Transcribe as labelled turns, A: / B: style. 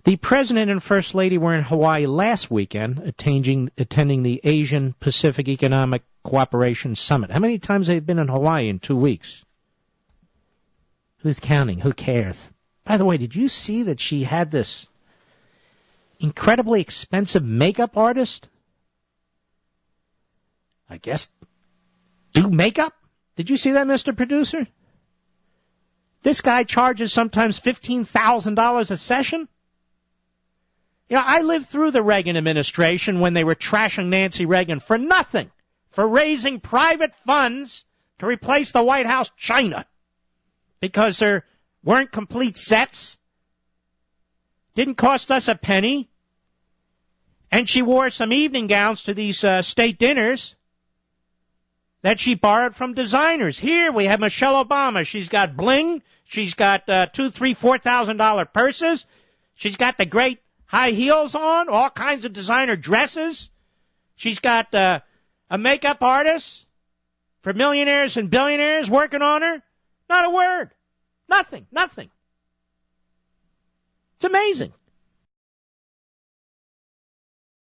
A: The President and First Lady were in Hawaii last weekend attending the Asian Pacific Economic Cooperation Summit. How many times have they been in Hawaii in 2 weeks? Who's counting? Who cares? By the way, did you see that she had this incredibly expensive makeup artist? I guess do makeup? Did you see that, Mr. Producer? This guy charges sometimes $15,000 a session. You know, I lived through the Reagan administration when they were trashing Nancy Reagan for nothing, for raising private funds to replace the White House china because there weren't complete sets. Didn't cost us a penny. And she wore some evening gowns to these state dinners that she borrowed from designers. Here we have Michelle Obama. She's got bling. She's got $2,000, $3,000, $4,000 purses. She's got the great high heels on, all kinds of designer dresses. She's got a makeup artist for millionaires and billionaires working on her. Not a word. Nothing. It's amazing.